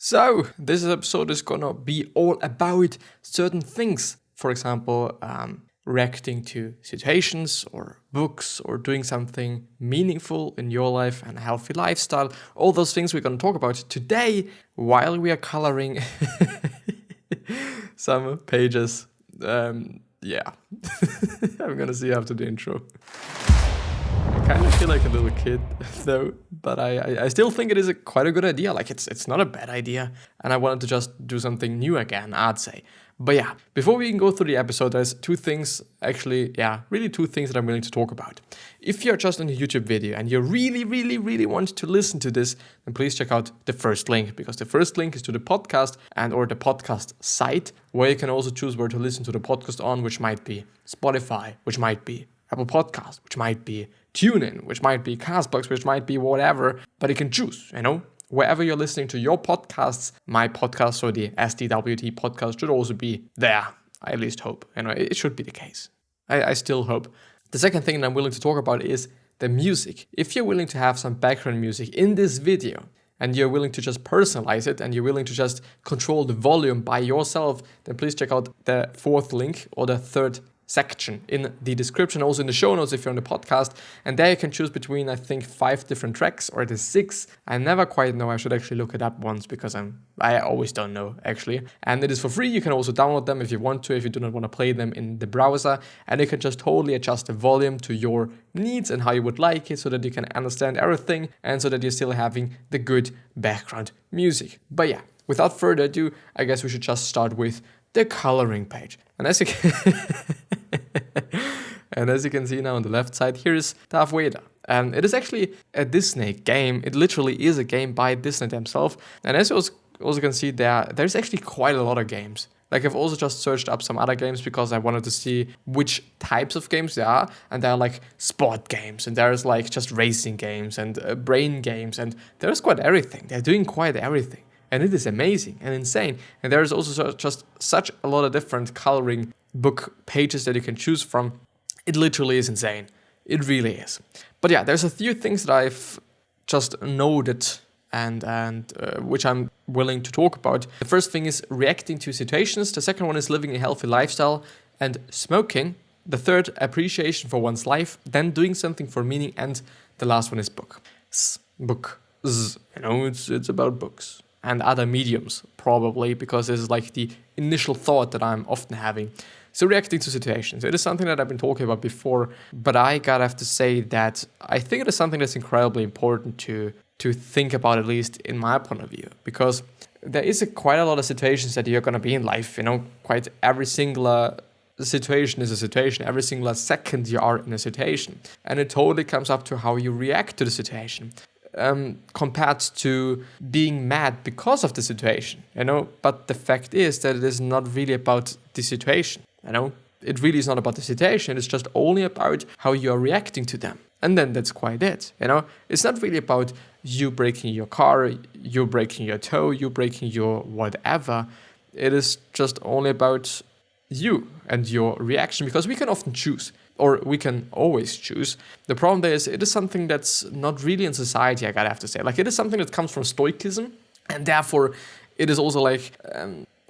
So, this episode is gonna be all about certain things. For example, reacting to situations or books or doing something meaningful in your life and a healthy lifestyle. All those things we're gonna talk about today while we are coloring some pages. Yeah, I'm gonna see after the intro. I kind of feel like a little kid though, but I still think it is quite a good idea. Like it's not a bad idea, and I wanted to just do something new again, I'd say. But yeah, before we can go through the episode, there's two things that I'm willing to talk about. If you're just in a YouTube video and you really want to listen to this, then please check out the first link, because the first link is to the podcast or the podcast site, where you can also choose where to listen to the podcast on, which might be Spotify, which might be Apple Podcast, which might be TuneIn, which might be Castbox, which might be whatever, but you can choose, Wherever you're listening to your podcasts, my podcast or the SDWT podcast should also be there. I at least hope. It should be the case. I still hope. The second thing that I'm willing to talk about is the music. If you're willing to have some background music in this video, and you're willing to just personalize it, and you're willing to just control the volume by yourself, then please check out the fourth link or the third section in the description, also in the show notes if you're on the podcast, and there you can choose between, I think, 5 different tracks, or the 6. I never quite know. I should actually look it up once, because I always don't know actually. And it is for free. You can also download them if you want to, if you do not want to play them in the browser, and you can just totally adjust the volume to your needs and how you would like it, so that you can understand everything and so that you're still having the good background music. But yeah, without further ado, I guess we should just start with the coloring page. And as you can see now on the left side, here is Darth Vader. And it is actually a Disney game. It literally is a game by Disney themselves. And as you also can see there's actually quite a lot of games. Like, I've also just searched up some other games because I wanted to see which types of games there are. And there are like sport games, and there's like just racing games and brain games, and there's quite everything. They're doing quite everything. And it is amazing and insane. And there's also just such a lot of different coloring book pages that you can choose from. It literally is insane. It really is. But yeah, there's a few things that I've just noted and which I'm willing to talk about. The first thing is reacting to situations. The second one is living a healthy lifestyle and smoking. The third, appreciation for one's life. Then doing something for meaning. And the last one is book. Book. It's about books and other mediums, probably, because this is like the initial thought that I'm often having. So reacting to situations, it is something that I've been talking about before, but I gotta have to say that I think it is something that's incredibly important to think about, at least in my point of view, because there is quite a lot of situations that you're gonna be in life, quite every single situation is a situation, every single second you are in a situation, and it totally comes up to how you react to the situation. Compared to being mad because of the situation, but the fact is that it is not really about the situation, it really is not about the situation. It's just only about how you are reacting to them, and then that's quite it. It's not really about you breaking your car, you breaking your toe, you breaking your whatever. It is just only about you and your reaction, because we can often choose, or we can always choose. The problem there is it is something that's not really in society, I gotta have to say. Like, it is something that comes from Stoicism, and therefore it is also like,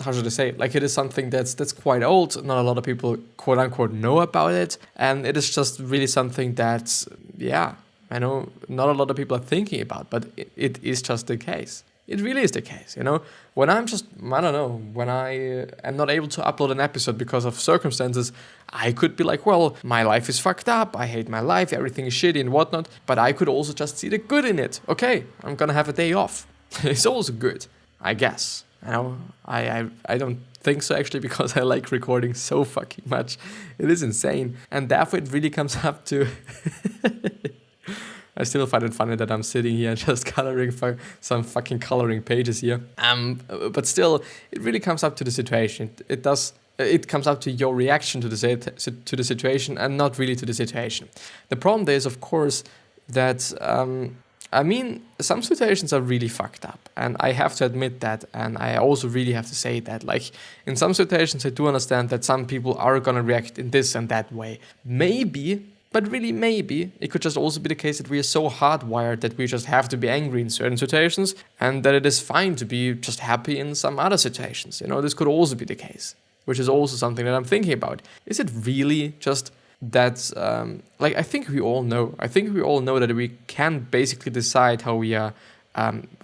how should I say? Like, it is something that's quite old. Not a lot of people, quote unquote, know about it, and it is just really something that, I know not a lot of people are thinking about, but it is just the case. It really is the case, When I'm just, when I am not able to upload an episode because of circumstances, I could be like, well, my life is fucked up, I hate my life, everything is shitty and whatnot, but I could also just see the good in it. Okay, I'm gonna have a day off. It's also good, I guess. I don't think so, actually, because I like recording so fucking much. It is insane, and therefore it really comes up to... I still find it funny that I'm sitting here just coloring some fucking coloring pages here. But still, it really comes up to the situation. It comes up to your reaction to the situation, and not really to the situation. The problem there is, of course, that some situations are really fucked up, and I have to admit that, and I also really have to say that, like, in some situations I do understand that some people are gonna react in this and that way. Maybe But really, maybe it could just also be the case that we are so hardwired that we just have to be angry in certain situations, and that it is fine to be just happy in some other situations. This could also be the case, which is also something that I'm thinking about. Is it really just that, I think we all know. I think we all know that we can basically decide how we are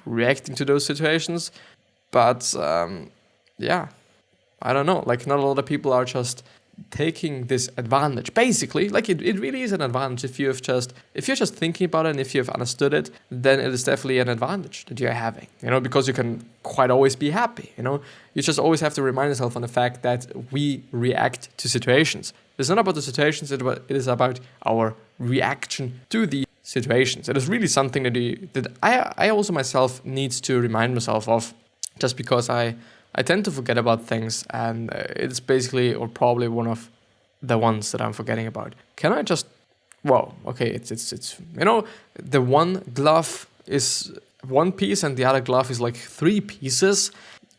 reacting to those situations. But, yeah, I don't know. Not a lot of people are just taking this advantage. Basically, it really is an advantage if you're just thinking about it and if you've understood it, then it is definitely an advantage that you're having, because you can quite always be happy, You just always have to remind yourself on the fact that we react to situations. It's not about the situations, it is about our reaction to the situations. It is really something that I also myself need to remind myself of, just because I tend to forget about things, and it's basically, or probably one of the ones that I'm forgetting about. Can I just, it's the one glove is one piece and the other glove is like 3 pieces.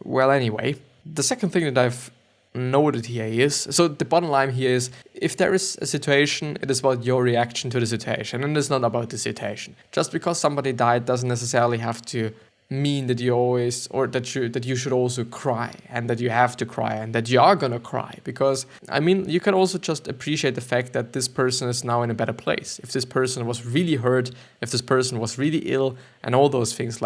Well, anyway, the second thing that I've noted here is, so the bottom line here is, if there is a situation, it is about your reaction to the situation, and it's not about the situation. Just because somebody died doesn't necessarily have to mean that you always, or that you should also cry, and that you have to cry, and that you are gonna cry, because you can also just appreciate the fact that this person is now in a better place. If this person was really hurt, if this person was really ill, and all those things,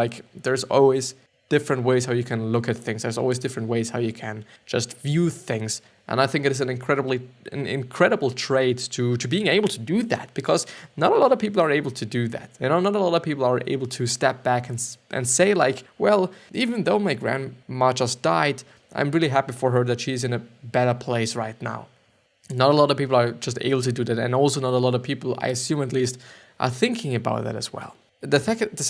there's always different ways how you can look at things. There's always different ways how you can just view things. And I think it is an incredible trait to being able to do that, because not a lot of people are able to do that. Not a lot of people are able to step back and say well, even though my grandma just died, I'm really happy for her that she's in a better place right now. Not a lot of people are just able to do that, and also not a lot of people, I assume at least, are thinking about that as well. The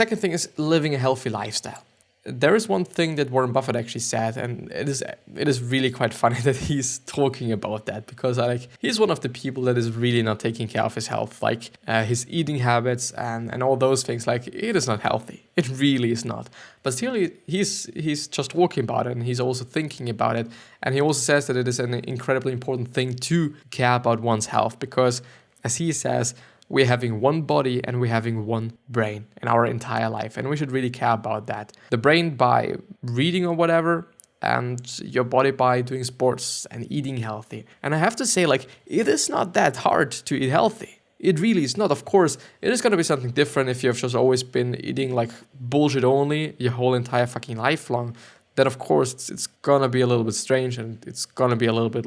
second thing is living a healthy lifestyle. There is one thing that Warren Buffett actually said, and it is really quite funny that he's talking about that, because he's one of the people that is really not taking care of his health, his eating habits and all those things. It is not healthy. It really is not. But still, he's just talking about it, and he's also thinking about it, and he also says that it is an incredibly important thing to care about one's health, because, as he says, we're having one body and we're having one brain in our entire life, and we should really care about that. The brain by reading or whatever, and your body by doing sports and eating healthy. And I have to say, it is not that hard to eat healthy. It really is not. Of course, it is going to be something different if you have just always been eating bullshit only your whole entire fucking life long. Then of course it's going to be a little bit strange, and it's going to be a little bit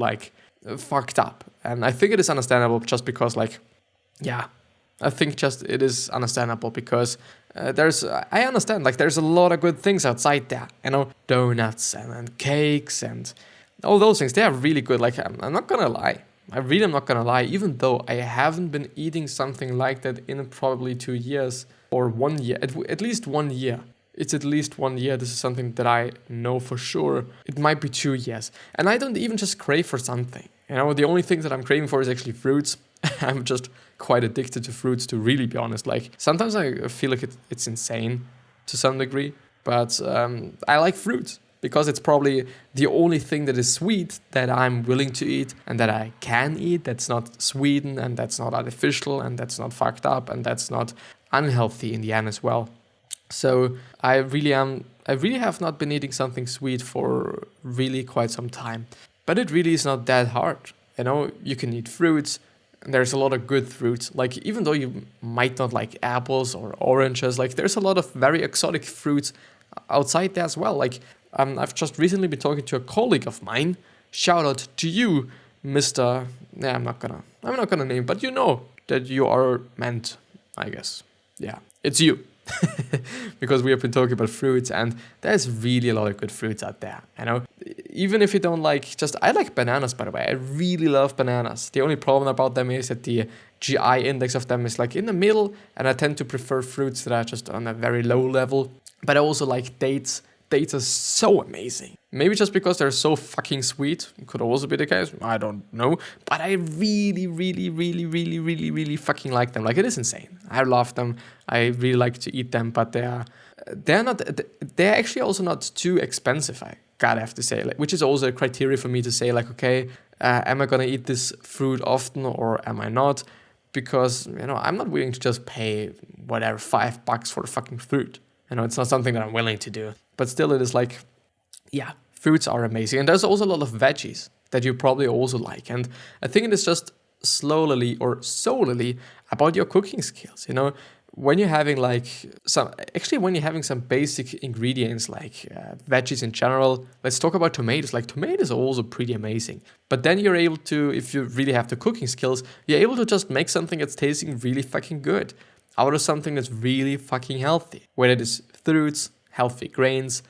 fucked up. And I think it is understandable, just because I think just it is understandable, because I understand, there's a lot of good things outside there, donuts and cakes and all those things. They are really good. I'm not gonna lie. I really am not gonna lie, even though I haven't been eating something like that in probably 2 years or 1 year, at least 1 year. It's at least 1 year. This is something that I know for sure. It might be 2 years. And I don't even just crave for something. The only thing that I'm craving for is actually fruits. I'm just quite addicted to fruits, to really be honest. Sometimes I feel like it's insane to some degree, but I like fruits because it's probably the only thing that is sweet that I'm willing to eat and that I can eat, that's not sweetened and that's not artificial and that's not fucked up and that's not unhealthy in the end as well. So I really have not been eating something sweet for really quite some time, but it really is not that hard. You can eat fruits. There's a lot of good fruits. Even though you might not like apples or oranges, there's a lot of very exotic fruits outside there as well. I've just recently been talking to a colleague of mine. Shout out to you, Mr. Yeah, I'm not gonna name, but you know that you are meant, I guess. Yeah, it's you. Because we have been talking about fruits, and there's really a lot of good fruits out there. Even if you don't I like bananas, by the way. I really love bananas. The only problem about them is that the GI index of them is in the middle, and I tend to prefer fruits that are just on a very low level. But I also like dates. Dates are so amazing. Maybe just because they're so fucking sweet. It could also be the case. I don't know. But I really, really, really, really, really, really fucking like them. It is insane. I love them. I really like to eat them. But they're actually also not too expensive, I gotta have to say. Which is also a criteria for me to say, okay, am I gonna eat this fruit often or am I not? because, I'm not willing to just pay whatever, $5 for fucking fruit. It's not something that I'm willing to do. But still, it is like, yeah, fruits are amazing. And there's also a lot of veggies that you probably also like. And I think it is just slowly or solely about your cooking skills. When you're having when you're having some basic ingredients like veggies in general, let's talk about tomatoes. Like tomatoes are also pretty amazing. But then you're able to, if you really have the cooking skills, you're able to just make something that's tasting really fucking good out of something that's really fucking healthy. Whether it is fruits, healthy grains,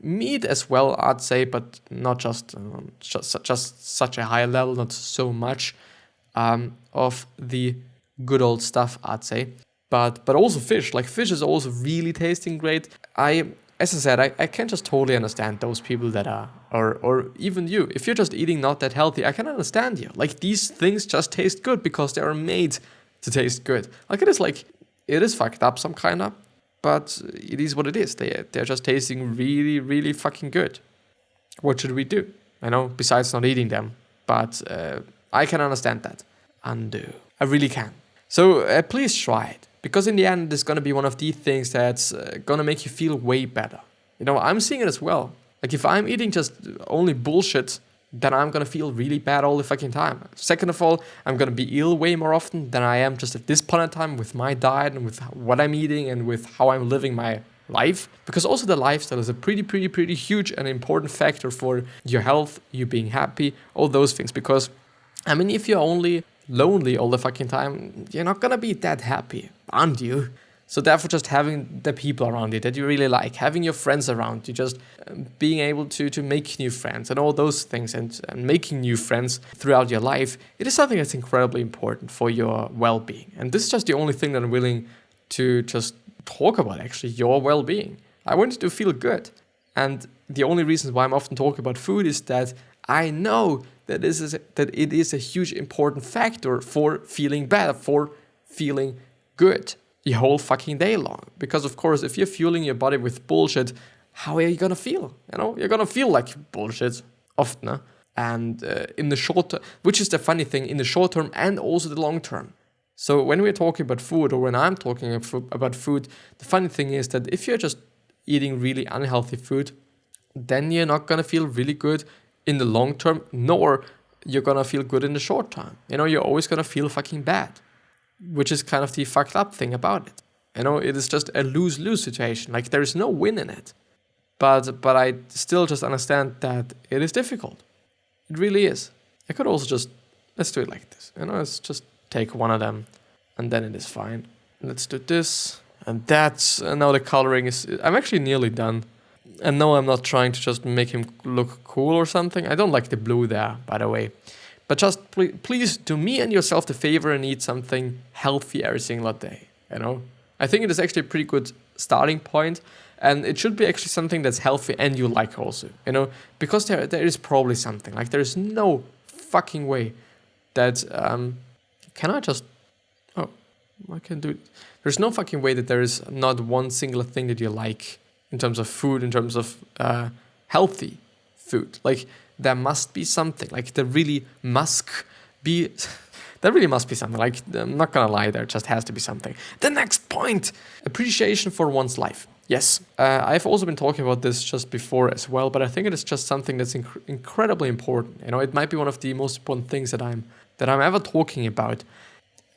meat as well, I'd say, but not just such a high level, not so much of the good old stuff, I'd say. But also fish. Like fish is also really tasting great. As I said, I can just totally understand those people that are, or even you. If you're just eating not that healthy, I can understand you. Like these things just taste good because they are made to taste good. Like it is fucked up some kind of, but it is what it is. They're just tasting really, really fucking good. What should we do? Besides not eating them. But I can understand that. Undo. I really can. So please try it. Because in the end, it's going to be one of the things that's going to make you feel way better. I'm seeing it as well. Like if I'm eating just only bullshit, then I'm going to feel really bad all the fucking time. Second of all, I'm going to be ill way more often than I am just at this point in time with my diet and with what I'm eating and with how I'm living my life. Because also the lifestyle is a pretty huge and important factor for your health, you being happy, all those things. Because, if you're only lonely all the fucking time, you're not gonna be that happy, aren't you? So therefore, just having the people around you that you really like, having your friends around you, just being able to make new friends and all those things, and making new friends throughout your life, it is something that's incredibly important for your well-being. And this is just the only thing that I'm willing to just talk about, actually, your well-being. I want you to feel good. And the only reason why I'm often talking about food is that I know that it is a huge important factor for feeling better, for feeling good the whole fucking day long. Because of course, if you're fueling your body with bullshit, how are you gonna feel? You're gonna feel like bullshit often. And in the short term, which is the funny thing, in the short term and also the long term. So when we're talking about food, or when I'm talking about food, the funny thing is that if you're just eating really unhealthy food, then you're not gonna feel really good in the long term, nor you're gonna feel good in the short term. You're always gonna feel fucking bad, which is kind of the fucked up thing about it. It is just a lose-lose situation. Like there is no win in it. But I still just understand that it is difficult. It really is. I could also let's do it like this. Let's just take one of them, and then it is fine. Let's do this and that. And now the coloring I'm actually nearly done. And no, I'm not trying to just make him look cool or something. I don't like the blue there, by the way. But just please do me and yourself the favor and eat something healthy every single day. I think it is actually a pretty good starting point. And it should be actually something that's healthy and you like also. Because there is probably something. Like there is no fucking way that... can I just... Oh, I can do it. There's no fucking way that there is not one single thing that you like in terms of food, in terms of healthy food. Like there must be something. Like there really must be something. Like I'm not gonna lie, there just has to be something. The next point, appreciation for one's life. Yes, I've also been talking about this just before as well, but I think it is just something that's incredibly important. It might be one of the most important things that I'm ever talking about.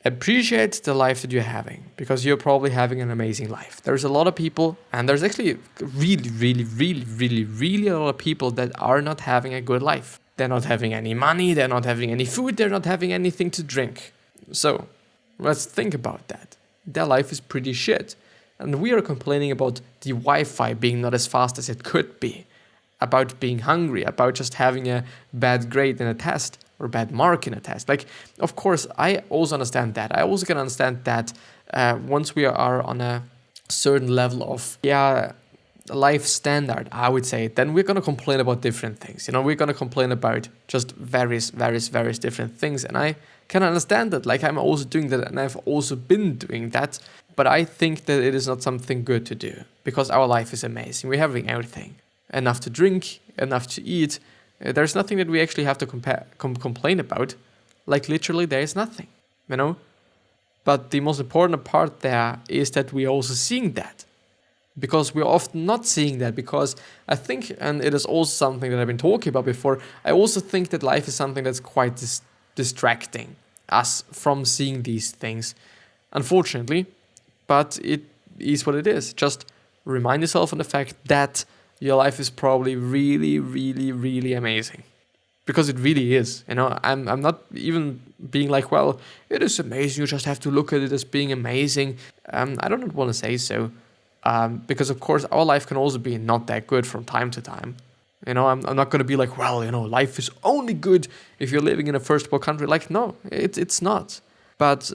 Appreciate the life that you're having, because you're probably having an amazing life. There's a lot of people, and there's actually really a lot of people that are not having a good life. They're not having any money, they're not having any food, they're not having anything to drink. So, let's think about that. Their life is pretty shit. And we are complaining about the Wi-Fi being not as fast as it could be, about being hungry, about just having a bad grade in a test, or bad mark in a test. Like, of course, I also understand that. I also can understand that once we are on a certain level of life standard, I would say, then we're going to complain about different things. We're going to complain about just various different things. And I can understand that. Like, I'm also doing that, and I've also been doing that. But I think that it is not something good to do, because our life is amazing. We're having everything. Enough to drink, enough to eat. There's nothing that we actually have to complain about. Like, literally, there is nothing. you know? But the most important part there is that we're also seeing that. Because we're often not seeing that, because I think, and it is also something that I've been talking about before, I also think that life is something that's quite distracting us from seeing these things, unfortunately, but it is what it is. Just remind yourself of the fact that your life is probably really, really, really amazing. Because it really is, I'm not even being like, well, it is amazing, you just have to look at it as being amazing. I don't want to say so. Because of course our life can also be not that good from time to time. I'm not going to be like, well, life is only good if you're living in a first world country. Like, no, it's not. But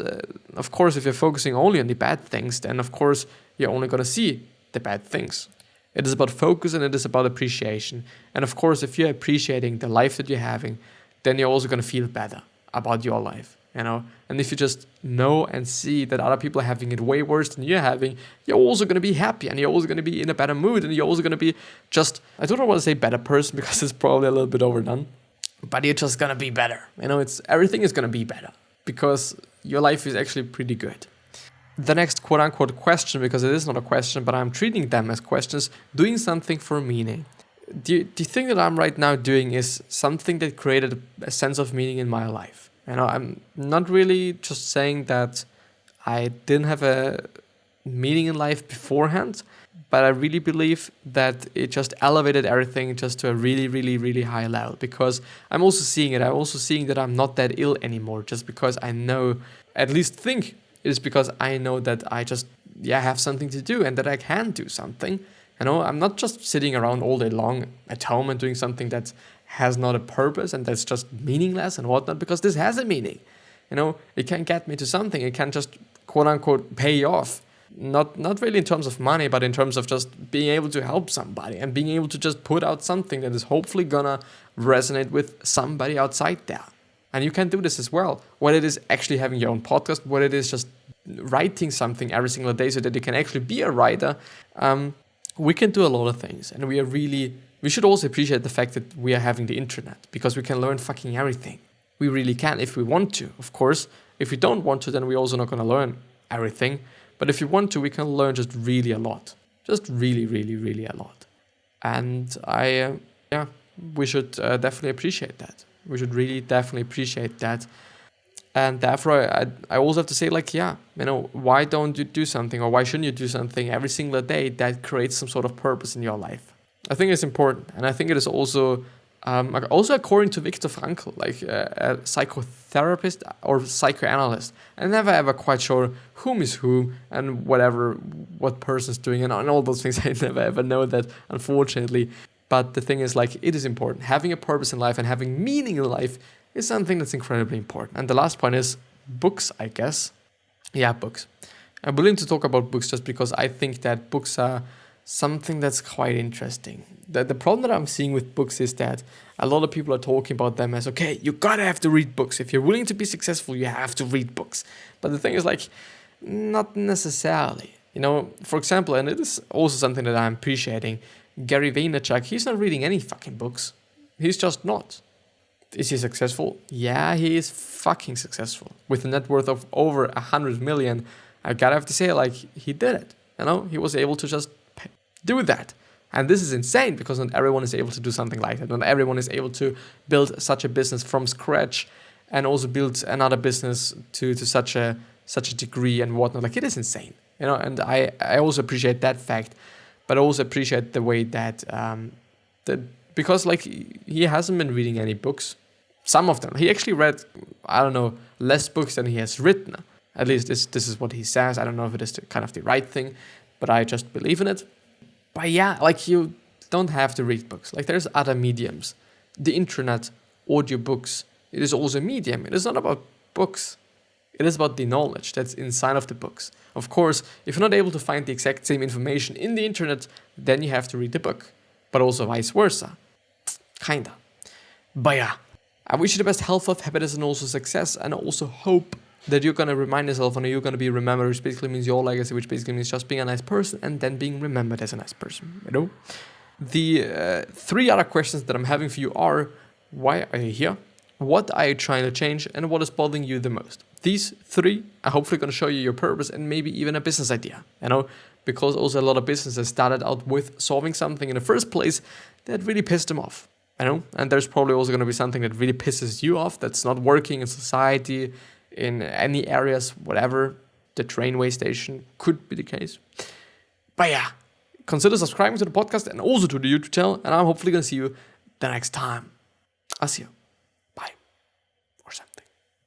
of course, if you're focusing only on the bad things, then of course you're only going to see the bad things. It is about focus and it is about appreciation. And of course, if you're appreciating the life that you're having, then you're also going to feel better about your life. And if you just know and see that other people are having it way worse than you're having, you're also going to be happy and you're also going to be in a better mood and you're also going to be just, I don't want to say better person because it's probably a little bit overdone, but you're just going to be better. Everything is going to be better because your life is actually pretty good. The next quote unquote question, because it is not a question, but I'm treating them as questions, doing something for meaning. The thing that I'm right now doing is something that created a sense of meaning in my life. I'm not really just saying that I didn't have a meaning in life beforehand, but I really believe that it just elevated everything just to a really, really, really high level, because I'm also seeing it. I'm also seeing that I'm not that ill anymore just because I know, at least think it is because I know that I just, have something to do and that I can do something. I'm not just sitting around all day long at home and doing something that has not a purpose and that's just meaningless and whatnot, because this has a meaning. It can get me to something. It can just quote unquote pay off. Not really in terms of money, but in terms of just being able to help somebody and being able to just put out something that is hopefully gonna resonate with somebody outside there. And you can do this as well. Whether it is actually having your own podcast, whether it is just writing something every single day so that you can actually be a writer. We can do a lot of things, and we should also appreciate the fact that we are having the internet, because we can learn fucking everything. We really can if we want to, of course. If we don't want to, then we're also not going to learn everything. But if you want to, we can learn just really a lot. Just really, really, really a lot. And we should definitely appreciate that. We should really definitely appreciate that. And therefore, I also have to say, why don't you do something, or why shouldn't you do something every single day that creates some sort of purpose in your life? I think it's important. And I think it is also according to Viktor Frankl, a psychotherapist or psychoanalyst. I'm never ever quite sure whom is who and what person's doing and all those things. I never ever know that, unfortunately. But the thing is, it is important. Having a purpose in life and having meaning in life is something that's incredibly important. And the last point is books, I guess. Yeah, books. I'm willing to talk about books just because I think that books are something that's quite interesting. The problem that I'm seeing with books is that a lot of people are talking about them as, okay, you gotta have to read books. If you're willing to be successful, you have to read books. But the thing is, not necessarily. For example, and it is also something that I'm appreciating, Gary Vaynerchuk, he's not reading any fucking books. He's just not. Is he successful? Yeah, he is fucking successful. With a net worth of over 100 million, I gotta have to say, he did it. He was able to just do that. And this is insane, because not everyone is able to do something like that. Not everyone is able to build such a business from scratch and also build another business to such a degree and whatnot. It is insane. And I also appreciate that fact, but I also appreciate the way that because he hasn't been reading any books. Some of them. He actually read, less books than he has written. At least this is what he says. I don't know if it is kind of the right thing, but I just believe in it. But you don't have to read books. There's other mediums. The internet, audiobooks, it is also a medium. It is not about books. It is about the knowledge that's inside of the books. Of course, if you're not able to find the exact same information in the internet, then you have to read the book. But also vice versa. Kinda. But yeah. I wish you the best health, happiness, and also success, and I also hope that you're going to remind yourself and you're going to be remembered, which basically means your legacy, which basically means just being a nice person and then being remembered as a nice person, The 3 other questions that I'm having for you are, why are you here? What are you trying to change? And what is bothering you the most? these 3 are hopefully going to show you your purpose and maybe even a business idea, because also a lot of businesses started out with solving something in the first place that really pissed them off, and there's probably also going to be something that really pisses you off that's not working in society, in any areas, whatever. The trainway station could be the case. But yeah, consider subscribing to the podcast and also to the YouTube channel, and I'm hopefully going to see you the next time. I'll see you.